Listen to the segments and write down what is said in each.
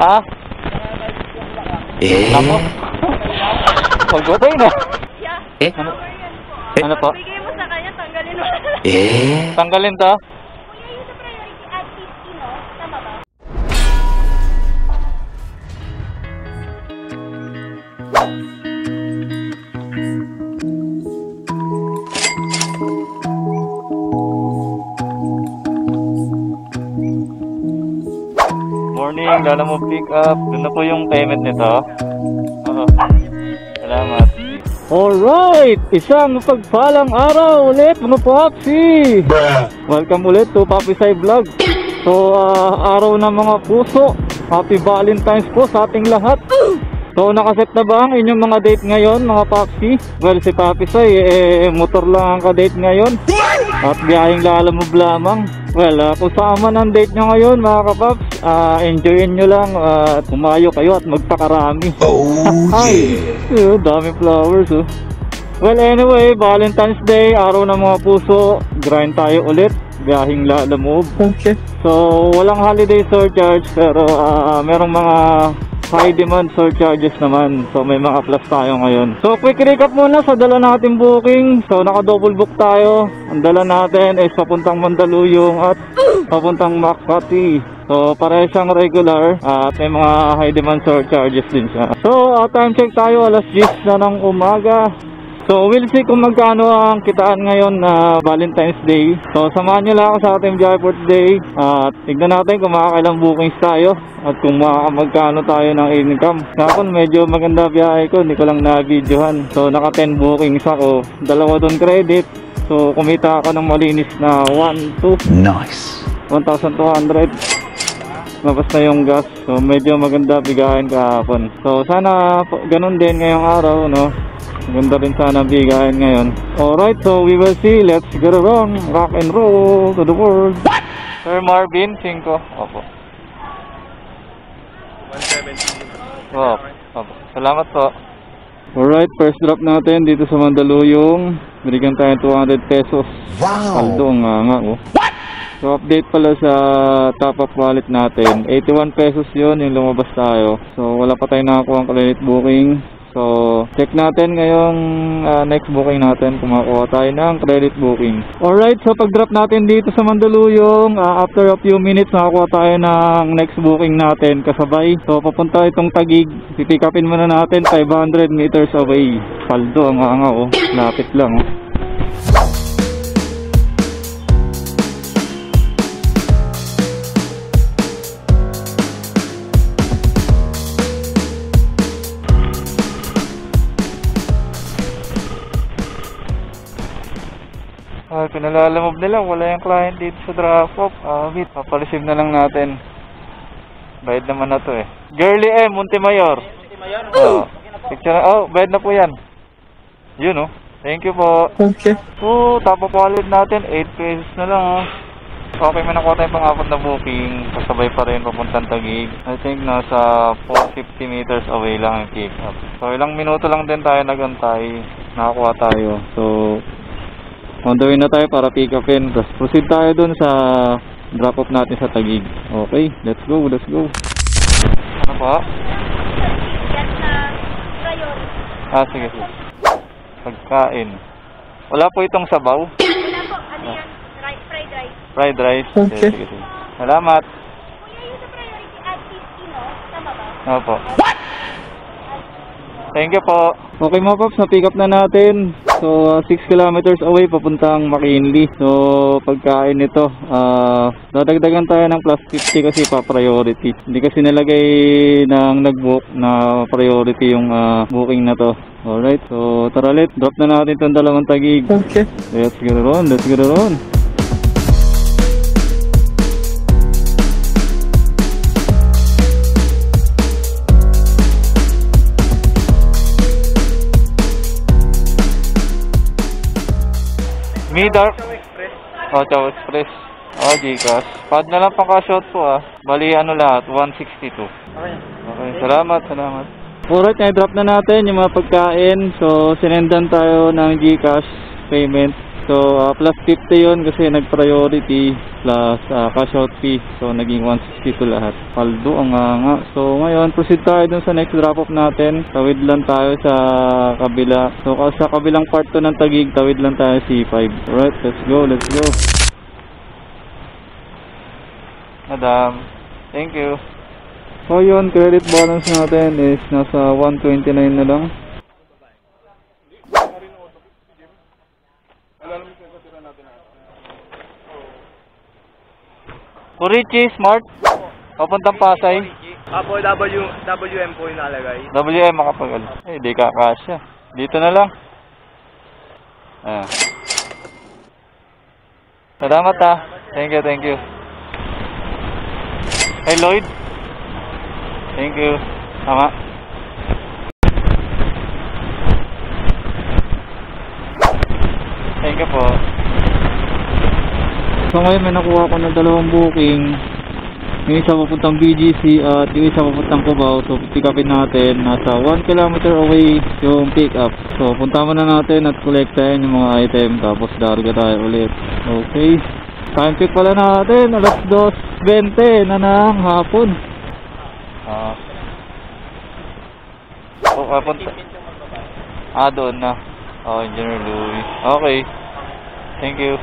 Ah? Ako? Pagbatay na. Ano? Ano po? Bigay mo sa kanya, tanggalin mo. Tanggalin to? Kuya, yung sa priority at 50, no? Tama ba? Morning, lala mo pick up. Doon na po yung payment nito. Oo. Salamat. Alright! Isang pagpalang araw ulit mga Popsi! Welcome ulit to Papi Sai Vlog. So, araw ng mga puso. Happy Valentine's po sa ating lahat. So, nakaset na ba ang inyong mga date ngayon mga Popsi? Well, si Papi Sai, motor lang ang ka-date ngayon. At biyaheng lalamove lamang. Well, kung saan man ang date nyo ngayon mga kapaps, enjoyin nyo lang at umayo kayo at magpakarami. Ay, dami flowers oh. Well anyway, Valentine's Day, araw ng mga puso, grind tayo ulit, biyaheng lalamove. Okay. So, walang holiday surcharge pero merong mga high demand surcharges naman. So may mga plus tayo ngayon. So quick recap muna sa dala natin booking. So naka double book tayo. Ang dala natin is papuntang Mandaluyong at papuntang Makati. So pareho siyang regular at may mga high demand surcharges din siya. So time check tayo, alas 10 na ng umaga. So we'll see kung magkano ang kitaan ngayon na Valentine's Day. So samahan nyo lang ako sa ating biyahe birthday. At tignan natin kung makakailang bookings tayo at kung magkano tayo ng income. Kapon medyo maganda biyahe ko, hindi ko lang na-videohan. So naka 10 bookings ako, dalawa doon credit. So kumita ako ng malinis na 1,200. Nice. 1,200. Labas na yung gas. So medyo maganda bigahin kahapon. So sana ganun din ngayong araw, no? Ganda rin sana bigahin ngayon. Alright, so we will see. Let's get around. Rock and roll to the world. What? Sir Marvin, 5. Opo. 170. Opo. Salamat po. Alright, first drop natin dito sa Mandaluyong. Binigyan tayo 200 pesos. Wow! Aldo nga oh. What? So update pala sa top up wallet natin. 81 pesos yun yung lumabas tayo. So wala pa tayong nakakuha ang credit booking. So, check natin ngayong next booking natin kung makakuha tayo ng credit booking. Alright, so pag-drop natin dito sa Mandaluyong, after a few minutes makakuha tayo ng next booking natin kasabay. So, papunta itong Taguig. Pipick upin muna natin 500 meters away. Paldo, ang oh. Lapit lang oh. Pinalalamove nila, wala yung client dito sa drop-off. Papareceive na lang natin. Bayad naman na to eh. Girly M, Montemayor. Picture na, bayad na po yan. Yun oh. Thank you po. Okay. So, top up wallet natin, 8 pesos na lang oh. Okay, may nakuha tayong pang-apat na booking. Kasabay pa rin papuntang Taguig. I think nasa 450 meters away lang yung pick up. So, ilang minuto lang din tayo nagantay. Nakakuha tayo. So, on the way na tayo para pick upin. Tapos proceed tayo dun sa drop off natin sa Taguig. Okay, let's go. Ano pa? Sige. Pagkain. Wala po itong sabaw? Wala po, ano yan? Fried rice. Fried rice? Okay. Sige. Salamat. Kuya, yung sa priority at 50, no? Tama ba? Opo. What? Thank you po. Okay mga paps, na-pick up na natin. So 6 kilometers away papuntang McKinley. So pagkain nito, dadagdagan tayo ng plus 50 kasi pa-priority. Hindi kasi nilagay ng nag-book na priority yung booking na to. Alright, so tara ulit. Drop na natin itong dalawang Taguig. Okay. Let's get it on. Midar Chow Express. Gcash. Pad na lang pang cash-out po Bali ano lahat, 162. Okay, salamat. Alright, na-drop na natin yung mga pagkain. So, sinendan tayo ng Gcash payment. So plus 50 yun kasi nag-priority plus cash out fee. So naging 160 to lahat. Paldo ang nga. So ngayon proceed tayo dun sa next drop off natin. Tawid lang tayo sa kabila. So sa kabilang part to ng Taguig, tawid lang tayo C5. Alright, let's go, let's go. Madam, thank you. So yun, credit balance natin is nasa 129 na lang. Kurichi Smart, papuntang Pasay. Apo, WM po yung nalagay. WM makapagal. Eh, di kakasya. Dito na lang. Salamat ha. Thank you, thank you. Hey Lloyd. Thank you. Tama. Thank you po. So ngayon may nakuha ko na dalawang booking. Yung isa papuntang BGC at yung isa papuntang Cubao. So pick upin natin. Nasa 1 kilometer away yung pick up. So punta muna natin at collect tayo yung mga item. Tapos darga tayo ulit. Okay. Time check pala natin. Alas 2:20 na ng hapon. Papunta. Doon na. Engineer Louis. Okay. Thank you.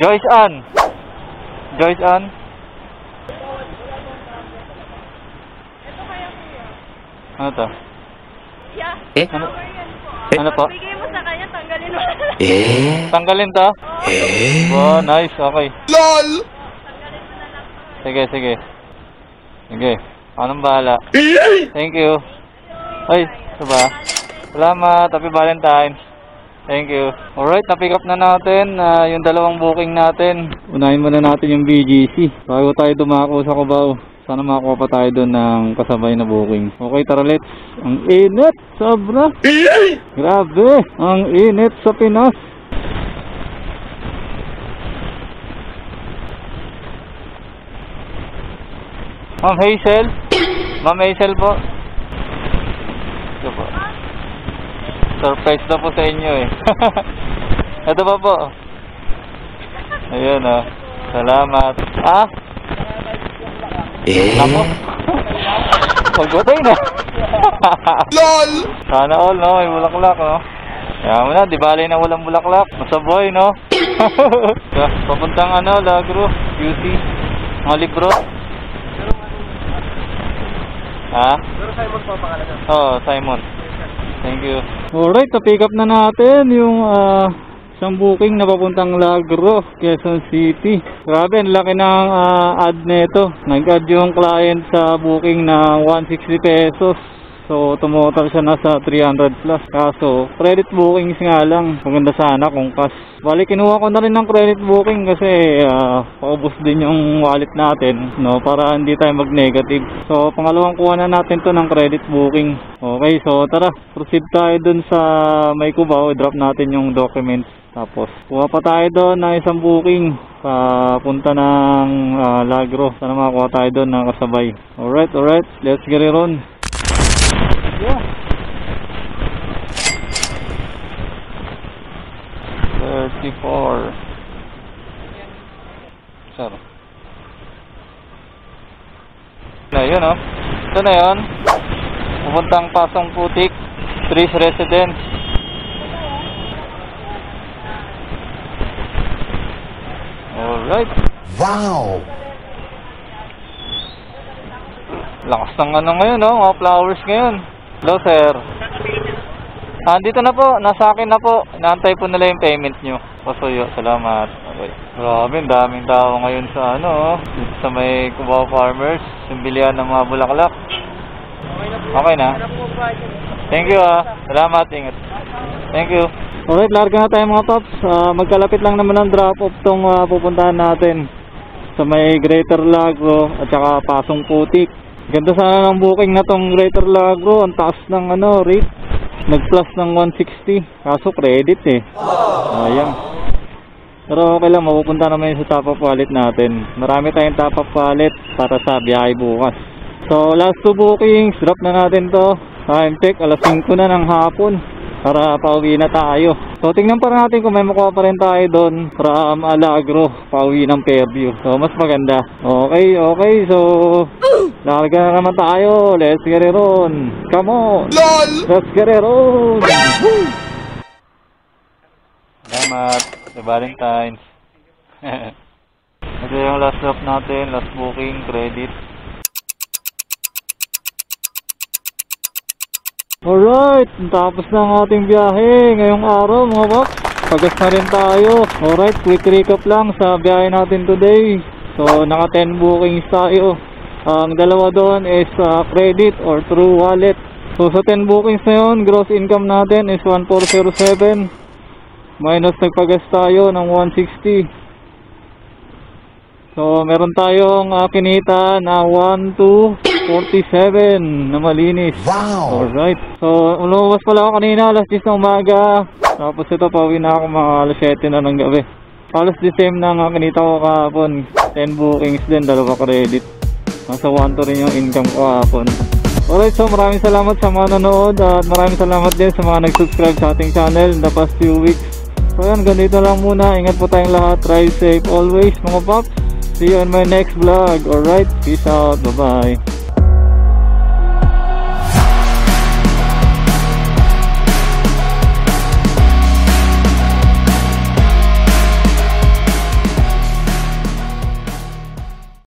Joyce Ann. Joyce Ann. Ito kaya kuya. Ano to? Yeah. Ano? Power yan po. Ano po? Bigay mo sa kanya, tanggalin mo. Tanggalin to? Wow, nice. Okay. Tanggalin mo na lang. Sige, sige. Sige. Anong bahala? Thank you. Ay, ito ba? Salamat. Happy Valentine's. Thank you. Alright, na-pick up na natin yung dalawang booking natin. Unahin muna natin yung BGC bago tayo dumako sa Cubao. Sana makakuha pa tayo doon ng kasabay na booking. Okay, tara let's. Ang init! Sobra! Grabe! Ang init sa Pinas! Ma'am Hazel? Ma'am Hazel po? Ito po. Surprise na po sa inyo eh. Ito pa po. Ayun oh. Salamat. Ako? Pagbatay na. LOL! Sana all no, may bulaklak no. Kaya mo na, di bali na walang bulaklak. Masaboy no. Papuntang Lagro, QC. Mga libro. Pero Simon po pakalaga. Oo, Simon. Thank you. Alright, pick up na natin yung isang booking na papuntang Lagro, Quezon City. Grabe, ang laki ng ad nito. Nag-add yung client sa booking na 160 pesos. So, tumotal siya nasa 300 plus. Kaso, credit bookings nga lang. Maganda sana kung cash. Bali, kinuha ko na rin ng credit booking kasi paubos din yung wallet natin, no, para hindi tayo mag-negative. So, pangalawang kuha na natin to ng credit booking. Okay, so tara, proceed tayo dun sa may Cubao. I-drop natin yung documents. Tapos, kuha pa tayo doon ng isang booking papunta ng Lagro. Sana makakuha tayo doon ng kasabay. Alright, alright. Let's get it on. Yeah. 34. Sir. Na yun oh. Ito na yun. Pupuntang Pasong Putik, Trees Residence. Alright. Wow! Lakas ng ngayon oh, mga flowers ngayon. Hello sir. Dito na po, nasa akin na po. Inaantay po nila yung payment nyo. Pasuyo, salamat. Okay. Grabe, daming tao ngayon sa dito sa may Cubao Farmers. Yung bilihan ng mga bulaklak. Okay na. Thank you Salamat, ingat. Thank you. Alright, larga na tayo mga tops. Magkalapit lang naman ang drop off tong pupuntahan natin sa may Greater Lagro at saka Pasong Putik. Ganda sana ng booking na tong Greater Lagro. Ang taas ng rate. Nag-plus ng 160. Kaso credit eh. Ayan. Pero okay lang, mapupunta naman yun sa top up wallet natin. Marami tayong top up wallet para sa biyahe bukas. So last 2 bookings, drop na natin to. Time check, alas 5 na ng hapon. para pauwi na tayo. So tingnan pa natin kung may makuha pa rin tayo doon from Alagro, pauwi ng Fairview. So mas maganda. Okay, so larga na naman tayo. Let's get it on. Come on. LOL! Let's get it on. Salamat sa Valentine's. Ito yung last stop natin, last booking, credit. Alright, tapos na ang ating biyahe ngayong araw mga box. Pagas na rin tayo. Alright, quick recap lang sa biyahe natin today. So naka 10 bookings tayo. Ang dalawa doon is credit or through wallet. So sa 10 bookings na yun, gross income natin is 1407. Minus nagpagas tayo ng 160. So meron tayong kinita na 1247 na malinis. Wow! Alright. So lumabas pala ako kanina alas 10 ng umaga. Tapos ito pauwi na ako mga alas 7 na ng gabi. Halos the same na nga kinita ko kahapon. 10 bookings din, dalawa credit. Nasa 1 to rin yung income ko kahapon. Alright, so maraming salamat sa mga nanood. At maraming salamat din sa mga nag-subscribe sa ating channel in the past few weeks. So yan, ganito lang muna. Ingat po tayong lahat. Ride safe always mga paps. See you in my next vlog. Alright, peace out. Bye-bye.